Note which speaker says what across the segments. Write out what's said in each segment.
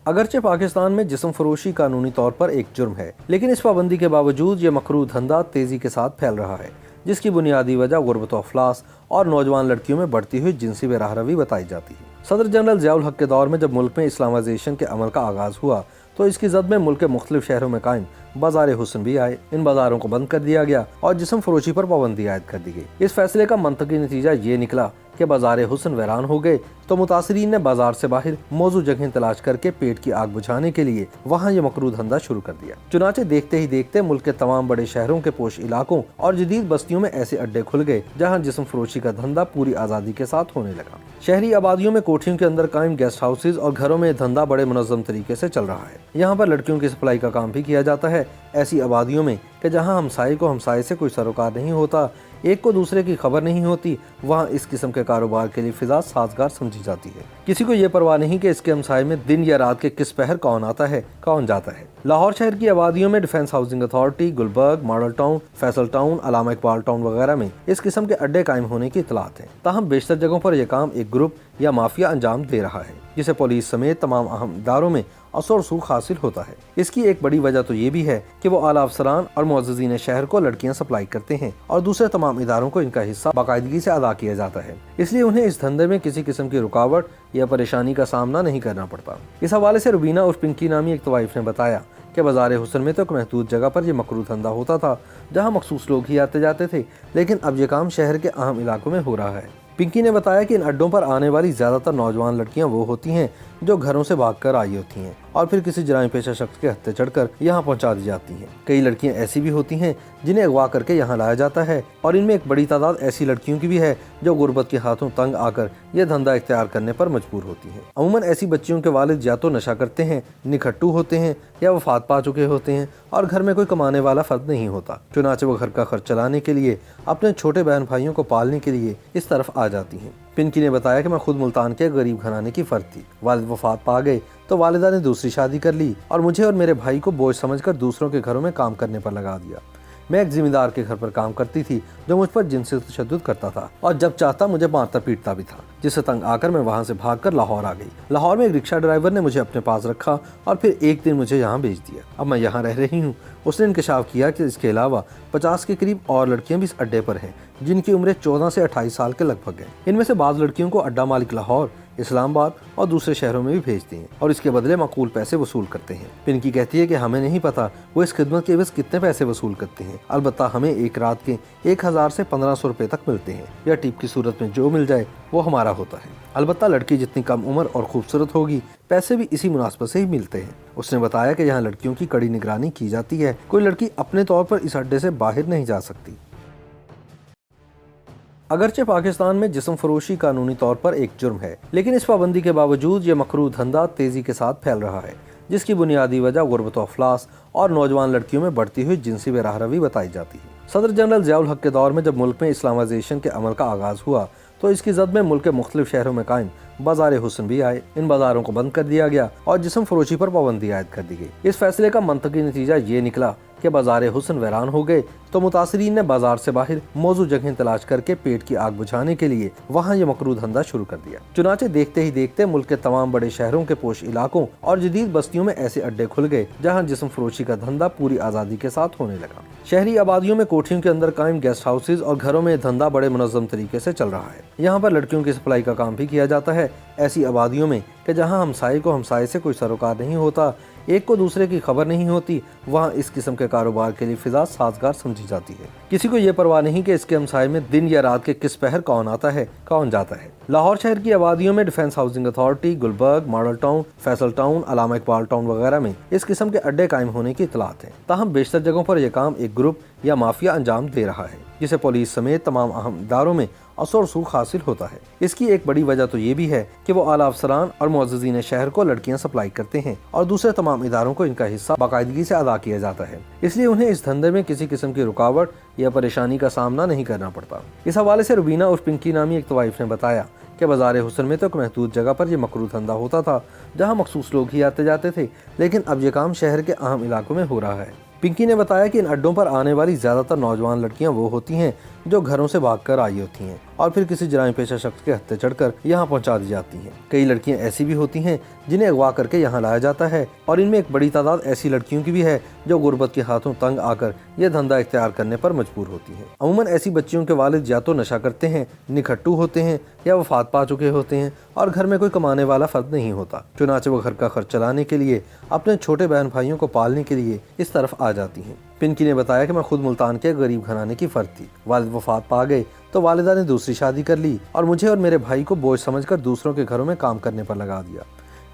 Speaker 1: اگرچہ پاکستان میں جسم فروشی قانونی طور پر ایک جرم ہے، لیکن اس پابندی کے باوجود یہ مکروہ دھندا تیزی کے ساتھ پھیل رہا ہے، جس کی بنیادی وجہ غربت و افلاس اور نوجوان لڑکیوں میں بڑھتی ہوئی جنسی بے راہ روی بتائی جاتی ہے۔ صدر جنرل ضیاء الحق کے دور میں جب ملک میں اسلامائزیشن کے عمل کا آغاز ہوا تو اس کی زد میں ملک کے مختلف شہروں میں قائم بازار حسن بھی آئے۔ ان بازاروں کو بند کر دیا گیا اور جسم فروشی پر پابندی عائد کر دی گئی۔ اس فیصلے کا منطقی نتیجہ یہ نکلا کہ بازار حسن ویران ہو گئے تو متاثرین نے بازار سے باہر موزوں جگہیں تلاش کر کے پیٹ کی آگ بجھانے کے لیے وہاں یہ مکروہ دھندا شروع کر دیا۔ چنانچہ دیکھتے ہی دیکھتے ملک کے تمام بڑے شہروں کے پوش علاقوں اور جدید بستیوں میں ایسے اڈے کھل گئے جہاں جسم فروشی کا دھندا پوری آزادی کے ساتھ ہونے لگا۔ شہری آبادیوں میں کوٹھیوں کے اندر قائم گیسٹ ہاؤسز اور گھروں میں دھندا بڑے منظم طریقے سے چل رہا ہے۔ یہاں پر لڑکیوں کی سپلائی کا کام بھی کیا جاتا ہے، ایسی آبادیوں میں کہ جہاں ہمسائے کو ہمسائے سے کوئی سروکار نہیں ہوتا، ایک کو دوسرے کی خبر نہیں ہوتی، وہاں اس قسم کے کاروبار کے لیے فضا سازگار سمجھی جاتی ہے۔ کسی کو یہ پرواہ نہیں کہ اس کے ہمسائے میں دن یا رات کے کس پہر کون آتا ہے کون جاتا ہے۔ لاہور شہر کی آبادیوں میں defence housing authority, Gulberg, model town, Faisal town, علامہ اقبال ٹاؤن وغیرہ میں اس قسم کے اڈے قائم ہونے کی اطلاعات ہیں۔ تاہم بیشتر جگہوں پر یہ کام ایک گروپ یا مافیا انجام دے رہا ہے، جسے پولیس سمیت تمام اہم اداروں میں اثر و رسوخ حاصل ہوتا ہے۔ اس کی ایک بڑی وجہ تو یہ بھی ہے کہ وہ اعلیٰ افسران اور معززین شہر کو لڑکیاں سپلائی کرتے ہیں اور دوسرے تمام اداروں کو ان کا حصہ باقاعدگی سے ادا کیا جاتا ہے، اس لیے انہیں اس دھندے میں کسی قسم کی رکاوٹ یا پریشانی کا سامنا نہیں کرنا پڑتا۔ اس حوالے سے روبینہ اور پنکی نامی ایک طوائف نے بتایا کہ بازار حسن میں تو ایک محدود جگہ پر یہ مکروہ دھندا ہوتا تھا جہاں مخصوص لوگ ہی آتے جاتے تھے، لیکن اب یہ کام شہر کے اہم علاقوں میں ہو رہا ہے۔ پنکی نے بتایا کہ ان اڈوں پر آنے والی زیادہ تر نوجوان لڑکیاں وہ ہوتی ہیں جو گھروں سے بھاگ کر آئی ہوتی ہیں اور پھر کسی جرائم پیشہ شخص کے ہتھے چڑھ کر یہاں پہنچا دی جاتی ہیں۔ کئی لڑکیاں ایسی بھی ہوتی ہیں جنہیں اغوا کر کے یہاں لایا جاتا ہے اور ان میں ایک بڑی تعداد ایسی لڑکیوں کی بھی ہے جو غربت کے ہاتھوں تنگ آ کر یہ دھندا اختیار کرنے پر مجبور ہوتی ہیں۔ عموماً ایسی بچیوں کے والد یا تو نشہ کرتے ہیں، نکھٹو ہوتے ہیں یا وفات پا چکے ہوتے ہیں اور گھر میں کوئی کمانے والا فرد نہیں ہوتا، چنانچہ وہ گھر کا خرچ چلانے کے لیے اپنے چھوٹے بہن بھائیوں کو پالنے کے لیے اس طرف آ جاتی ہیں۔ پنکی نے بتایا کہ میں خود ملتان کے غریب گھرانے کی فرد تھی، والد وفات پا گئے تو والدہ نے دوسری شادی کر لی اور مجھے اور میرے بھائی کو بوجھ سمجھ کر دوسروں کے گھروں میں کام کرنے پر لگا دیا۔ میں ایک ذمہ دار کے گھر پر کام کرتی تھی جو مجھ پر جنسی تشدد کرتا تھا اور جب چاہتا مجھے مارتا پیٹتا بھی تھا، جس سے تنگ آ کر میں وہاں سے بھاگ کر لاہور آ گئی۔ لاہور میں ایک رکشہ ڈرائیور نے مجھے اپنے پاس رکھا اور پھر ایک دن مجھے یہاں بھیج دیا۔ اب میں یہاں رہ رہی ہوں۔ اس نے انکشاف کیا کہ اس کے علاوہ 50 کے قریب اور لڑکیاں بھی اس اڈے پر ہیں جن کی عمریں 14 سے 28 سال کے لگ بھگ ہیں۔ ان میں سے بعض لڑکیوں کو اڈا مالک لاہور، اسلام آباد اور دوسرے شہروں میں بھی بھیجتے ہیں اور اس کے بدلے معقول پیسے وصول کرتے ہیں۔ پنکی کہتی ہے کہ ہمیں نہیں پتا وہ اس خدمت کے عوض کتنے پیسے وصول کرتے ہیں، البتہ ہمیں ایک رات کے 1000 سے 1500 روپے تک ملتے ہیں، یا ٹپ کی صورت میں جو مل جائے وہ ہمارا ہوتا ہے۔ البتہ لڑکی جتنی کم عمر اور خوبصورت ہوگی پیسے بھی اسی مناسبت سے ہی ملتے ہیں۔ اس نے بتایا کہ یہاں لڑکیوں کی کڑی نگرانی کی جاتی ہے، کوئی لڑکی اپنے طور پر اس اڈے سے باہر نہیں جا سکتی۔ اگرچہ پاکستان میں جسم فروشی قانونی طور پر ایک جرم ہے، لیکن اس پابندی کے باوجود یہ مکروہ دھندا تیزی کے ساتھ پھیل رہا ہے، جس کی بنیادی وجہ غربت و افلاس اور نوجوان لڑکیوں میں بڑھتی ہوئی جنسی بے راہ روی بتائی جاتی ہے۔ صدر جنرل ضیاء الحق کے دور میں جب ملک میں اسلامائزیشن کے عمل کا آغاز ہوا تو اس کی زد میں ملک کے مختلف شہروں میں قائم بازار حسن بھی آئے۔ ان بازاروں کو بند کر دیا گیا اور جسم فروشی پر پابندی عائد کر دی گئی۔ اس فیصلے کا منطقی نتیجہ یہ نکلا کہ بازار حسن ویران ہو گئے تو متاثرین نے بازار سے باہر موزوں جگہیں تلاش کر کے پیٹ کی آگ بجھانے کے لیے وہاں یہ مکروہ دھندا شروع کر دیا۔ چنانچہ دیکھتے ہی دیکھتے ملک کے تمام بڑے شہروں کے پوش علاقوں اور جدید بستیوں میں ایسے اڈے کھل گئے جہاں جسم فروشی کا دھندا پوری آزادی کے ساتھ ہونے لگا۔ شہری آبادیوں میں کوٹھیوں کے اندر قائم گیسٹ ہاؤسز اور گھروں میں دھندا بڑے منظم طریقے سے چل رہا ہے۔ یہاں پر لڑکیوں کی سپلائی کا کام بھی کیا جاتا ہے، ایسی آبادیوں میں کہ جہاں ہمسائے کو ہمسائے سے کوئی سروکار نہیں ہوتا، ایک کو دوسرے کی خبر نہیں ہوتی، وہاں اس قسم کے کاروبار کے لیے فضا سازگار سمجھی جاتی ہے۔ کسی کو یہ پرواہ نہیں کہ اس کے ہمسائے میں دن یا رات کے کس پہر کون آتا ہے کون جاتا ہے۔ لاہور شہر کی آبادیوں میں defence housing authority, Gulberg, model town, Faisal town, علامہ اقبال ٹاؤن وغیرہ میں اس قسم کے اڈے قائم ہونے کی اطلاعات ہیں۔ تاہم بیشتر جگہوں پر یہ کام ایک گروپ یا مافیا انجام دے رہا ہے، جسے پولیس سمیت تمام اہم اداروں میں اثر و رسوخ حاصل ہوتا ہے۔ اس کی ایک بڑی وجہ تو یہ بھی ہے کہ وہ اعلیٰ افسران اور معززین شہر کو لڑکیاں سپلائی کرتے ہیں اور دوسرے تمام اداروں کو ان کا حصہ باقاعدگی سے ادا کیا جاتا ہے، اس لیے انہیں اس دھندے میں کسی قسم کی رکاوٹ یا پریشانی کا سامنا نہیں کرنا پڑتا۔ اس حوالے سے روبینہ اور پنکی نامی ایک طوائف نے بتایا کہ بازار حسن میں تو ایک محدود جگہ پر یہ مکروہ دھندا ہوتا تھا جہاں مخصوص لوگ ہی آتے جاتے تھے، لیکن اب یہ کام شہر کے اہم علاقوں میں ہو رہا ہے۔ پنکی نے بتایا کہ ان اڈوں پر آنے والی زیادہ تر نوجوان لڑکیاں وہ ہوتی ہیں जो घरों से भागकर आई होती हैं और फिर किसी जराइम पेशा शख्स के हत्थे चढ़कर यहाँ पहुँचा दी जाती हैं। कई लड़कियाँ ऐसी भी होती हैं जिन्हें अगवा करके यहाँ लाया जाता है और इनमें एक बड़ी तादाद ऐसी लड़कियों की भी है जो गुर्बत के हाथों तंग आकर यह धंधा इख्तियार करने पर मजबूर होती हैं। अमूमन ऐसी बच्चियों के वालिद या तो नशा करते हैं, निखट्टू होते हैं या वफात पा चुके होते हैं और घर में कोई कमाने वाला फर्द नहीं होता। चुनाचे वो घर का खर्च चलाने के लिए, अपने छोटे बहन भाइयों को पालने के लिए इस तरफ आ जाती हैं। पिंकी ने बताया कि मैं खुद मुल्तान के गरीब घराने की फर्द थी। वालिद वफात पा गए तो वालिदा ने दूसरी शादी कर ली और मुझे और मेरे भाई को बोझ समझकर दूसरों के घरों में काम करने पर लगा दिया।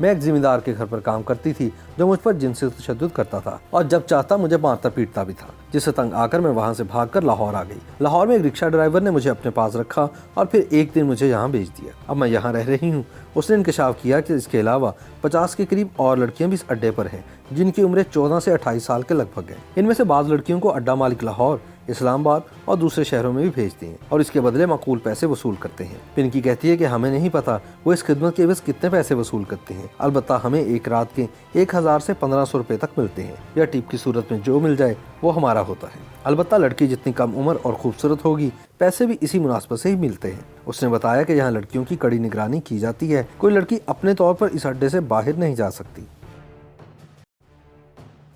Speaker 1: मैं एक जिम्मेदार के घर पर काम करती थी जो मुझ पर जिनसी तशद्दुद करता था और जब चाहता मुझे मारता पीटता भी था, जिससे तंग आकर मैं वहां से भागकर लाहौर आ गई। लाहौर में एक रिक्शा ड्राइवर ने मुझे अपने पास रखा और फिर एक दिन मुझे यहाँ भेज दिया। अब मैं यहाँ रह रही हूँ। उसने इंकशाफ किया कि इसके अलावा 50 के करीब और लड़कियां भी इस अड्डे पर हैं जिनकी उम्रें 14 से 28 साल के लगभग हैं। इनमें से बाज़ लड़कियों को अड्डा मालिक लाहौर, इस्लामाबाद और दूसरे शहरों में भी भेजते हैं और इसके बदले माकूल पैसे वसूल करते हैं। पिंकी कहती है कि हमें नहीं पता वो इस खिदमत के एवज कितने पैसे वसूल करते हैं। अलबत्ता हमें एक रात के 1000 से 1500 रुपए तक मिलते हैं या टिप की सूरत में जो मिल जाए वो हमारा होता है। अलबत्ता लड़की जितनी कम उम्र और खूबसूरत होगी, पैसे भी इसी मुनासबत से ही मिलते हैं। उसने बताया कि यहाँ लड़कियों की कड़ी निगरानी की जाती है। कोई लड़की अपने तौर पर इस अड्डे से बाहर नहीं जा सकती।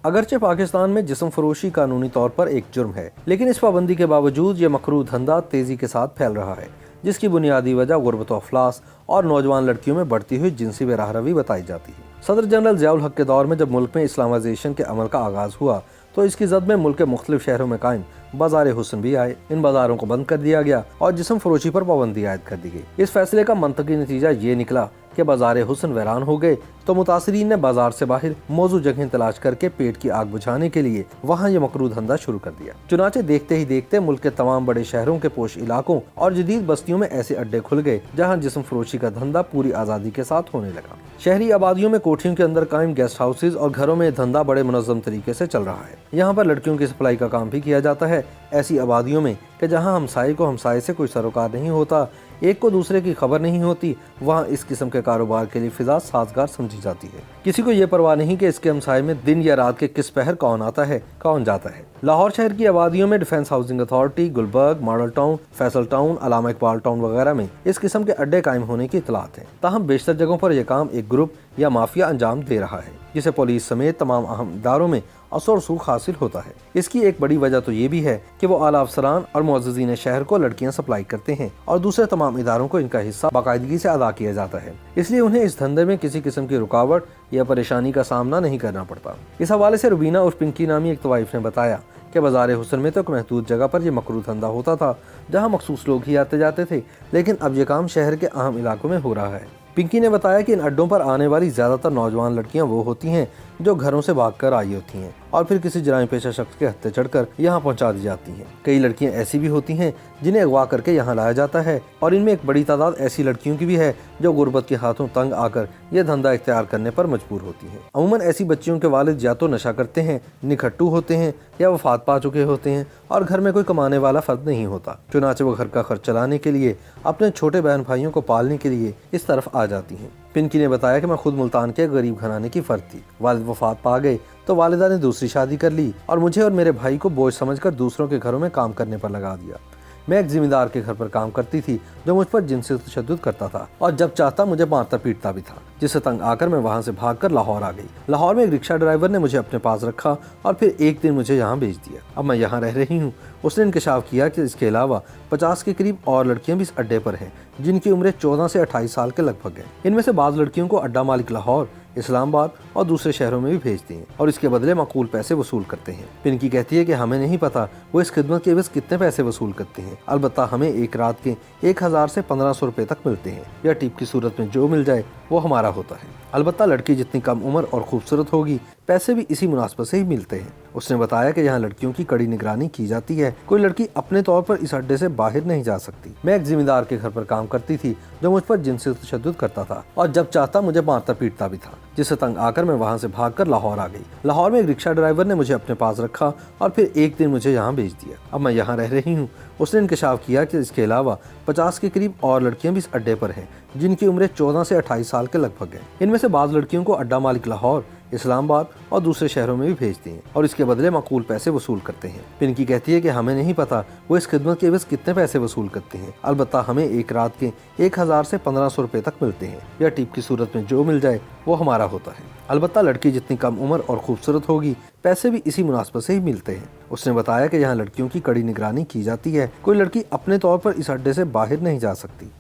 Speaker 1: अगरचे पाकिस्तान में जिस्म फरोशी कानूनी तौर पर एक जुर्म है, लेकिन इस पाबंदी के बावजूद ये मकरूह धंधा तेजी के साथ फैल रहा है, जिसकी बुनियादी वजह गुर्बत व अफलास और नौजवान लड़कियों में बढ़ती हुई जिनसी बेराहरवी बताई जाती है। सदर जनरल ज़ियाउल हक के दौर में जब मुल्क में इस्लामाइजेशन के अमल का आगाज़ हुआ तो इसकी जद में मुल्क के मुख्तलिफ शहरों में कायम बाजार हुस्न भी आए। इन बाजारों को बंद कर दिया गया और जिस्म फरोशी पर पाबंदी आयद कर दी गई। इस फैसले का मंतकी नतीजा ये निकला कि बाजार हुस्न वैरान हो गए तो मुतासरीन ने बाजार से बाहर मौजूद जगह तलाश करके पेट की आग बुझाने के लिए वहाँ ये मकरूह धंधा शुरू कर दिया। चुनाचे देखते ही देखते मुल्क के तमाम बड़े शहरों के पोश इलाकों और जदीद बस्तियों में ऐसे अड्डे खुल गए जहाँ जिस्म फरोशी का धंधा पूरी आज़ादी के साथ होने लगा। शहरी आबादियों में कोठियों के अंदर कायम गेस्ट हाउसेज और घरों में धंधा बड़े मुनज़्ज़म तरीके से चल रहा है। यहाँ पर लड़कियों की सप्लाई का काम भी किया जाता है, ऐसी आबादियों में कि जहाँ हमसाये को हमसाये से कोई सरोकार नहीं होता, एक को दूसरे की खबर नहीं होती, वहाँ इस किस्म के कारोबार के लिए फिजा साजगार समझी जाती है। किसी को ये परवाह नहीं कि इसके हमसाये में दिन या रात के किस पहर कौन आता है कौन जाता है। लाहौर शहर की आबादियों में defence housing authority, Gulberg, model town, Faisal town, Allama Iqbal town वगैरह में इस किस्म के अड्डे कायम होने की इतलात है। ताहम बेशतर जगहों पर यह काम एक ग्रुप या माफिया अंजाम दे रहा है, जिसे पुलिस समेत तमाम अहम इदारों में असर सूख हासिल होता है। इसकी एक बड़ी वजह तो ये भी है कि वो आला अफसरान और मुअज़्ज़िज़ीन शहर को लड़कियां सप्लाई करते हैं और दूसरे तमाम इदारों को इनका हिस्सा बाकायदगी से अदा किया जाता है, इसलिए उन्हें इस धंधे में किसी किस्म की रुकावट या परेशानी का सामना नहीं करना पड़ता। इस हवाले से रुबीना उर्फ पिंकी नामी एक तवाइफ ने बताया कि बाजार हुस्न में तो एक महदूद जगह पर यह मकरूह धंधा होता था जहाँ मखसूस लोग ही आते जाते थे, लेकिन अब ये काम शहर के अहम इलाकों में हो रहा है। पिंकी ने बताया कि इन अड्डों पर आने वाली ज़्यादातर नौजवान लड़कियां वो होती हैं जो घरों से भागकर आई होती हैं और फिर किसी जराइम पेशा शख्स के हत्थे चढ़कर यहाँ पहुँचा दी जाती हैं। कई लड़कियां ऐसी भी होती हैं जिन्हें अगवा करके यहाँ लाया जाता है और इनमें एक बड़ी तादाद ऐसी लड़कियों की भी है जो गुर्बत के हाथों तंग आकर यह धंधा इख्तियार करने पर मजबूर होती हैं। अमूमन ऐसी बच्चियों के वालिद या तो नशा करते हैं, निखट्टू होते हैं या वफात पा चुके होते हैं और घर में कोई कमाने वाला फर्द नहीं होता। चुनाचे वो घर का खर्च चलाने के लिए, अपने छोटे बहन भाइयों को पालने के लिए इस तरफ आ जाती हैं। पिंकी ने बताया कि मैं खुद मुल्तान के गरीब घराने की फर्द थी। वालिद वफात पा गए तो वालिदा ने दूसरी शादी कर ली और मुझे और मेरे भाई को बोझ समझकर दूसरों के घरों में काम करने पर लगा दिया। मैं एक जिम्मेदार के घर पर काम करती थी जो मुझ पर जिनसी तशद्दुद करता था और जब चाहता मुझे मारता पीटता भी था, जिससे तंग आकर मैं वहां से भागकर लाहौर आ गई। लाहौर में एक रिक्शा ड्राइवर ने मुझे अपने पास रखा और फिर एक दिन मुझे यहाँ भेज दिया। अब मैं यहाँ रह रही हूँ। उसने इंकशाफ किया कि इसके अलावा 50 के करीब और लड़कियां भी इस अड्डे पर हैं जिनकी उम्रें 14 से 28 साल के लगभग हैं। इनमें से बाज़ लड़कियों को अड्डा मालिक लाहौर, इस्लामाबाद और दूसरे शहरों में भी भेजते हैं और इसके बदले माकूल पैसे वसूल करते हैं। पिंकी कहती है कि हमें नहीं पता वो इस खिदमत के एवज कितने पैसे वसूल करते हैं। अलबत्ता हमें एक रात के 1000 से 1500 रुपए तक मिलते हैं या टिप की सूरत में जो मिल जाए वो हमारा होता है। अलबत्ता लड़की जितनी कम उम्र और खूबसूरत होगी, पैसे भी इसी मुनासबत से ही मिलते हैं। उसने बताया कि यहाँ लड़कियों की कड़ी निगरानी की जाती है। कोई लड़की अपने तौर पर इस अड्डे से बाहर नहीं जा सकती। मैं एक जिम्मेदार के घर पर काम करती थी जो मुझ पर जिनसी तशद्दुद करता था और जब चाहता मुझे मारता पीटता भी था, जिससे तंग आकर मैं वहां से भागकर लाहौर आ गई। लाहौर में एक रिक्शा ड्राइवर ने मुझे अपने पास रखा और फिर एक दिन मुझे यहाँ भेज दिया। अब मैं यहाँ रह रही हूँ। उसने इंकशाफ किया कि इसके अलावा 50 के करीब और लड़कियां भी इस अड्डे पर हैं जिनकी उम्रें 14 से 28 साल के लगभग हैं। इनमें से बाज़ लड़कियों को अड्डा मालिक लाहौर, इस्लामाबाद और दूसरे शहरों में भी भेजती हैं और इसके बदले माकूल पैसे वसूल करते हैं। पिंकी कहती है कि हमें नहीं पता वो इस खिदमत के एवज कितने पैसे वसूल करते हैं, अलबत्ता हमें एक रात के 1000 से 1500 रुपए तक मिलते हैं। या टिप की सूरत में जो मिल जाए वो हमारा होता है। अलबत्ता लड़की जितनी कम उम्र और खूबसूरत होगी, पैसे भी इसी मुनासबत से ही मिलते हैं। उसने बताया कि यहाँ लड़कियों की कड़ी निगरानी की जाती है, कोई लड़की अपने तौर पर इस अड्डे से बाहर नहीं जा सकती।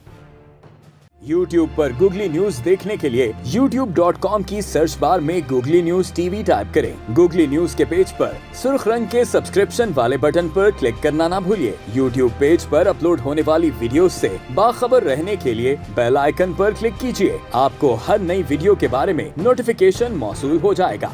Speaker 2: YouTube पर गूगली न्यूज देखने के लिए youtube.com की सर्च बार में गूगली न्यूज टीवी टाइप करें। गूगली न्यूज के पेज पर सुर्ख रंग के सब्सक्रिप्शन वाले बटन पर क्लिक करना ना भूलिए। YouTube पेज पर अपलोड होने वाली वीडियोस से बाखबर रहने के लिए बेल आइकन पर क्लिक कीजिए। आपको हर नई वीडियो के बारे में नोटिफिकेशन मौसूल हो जाएगा।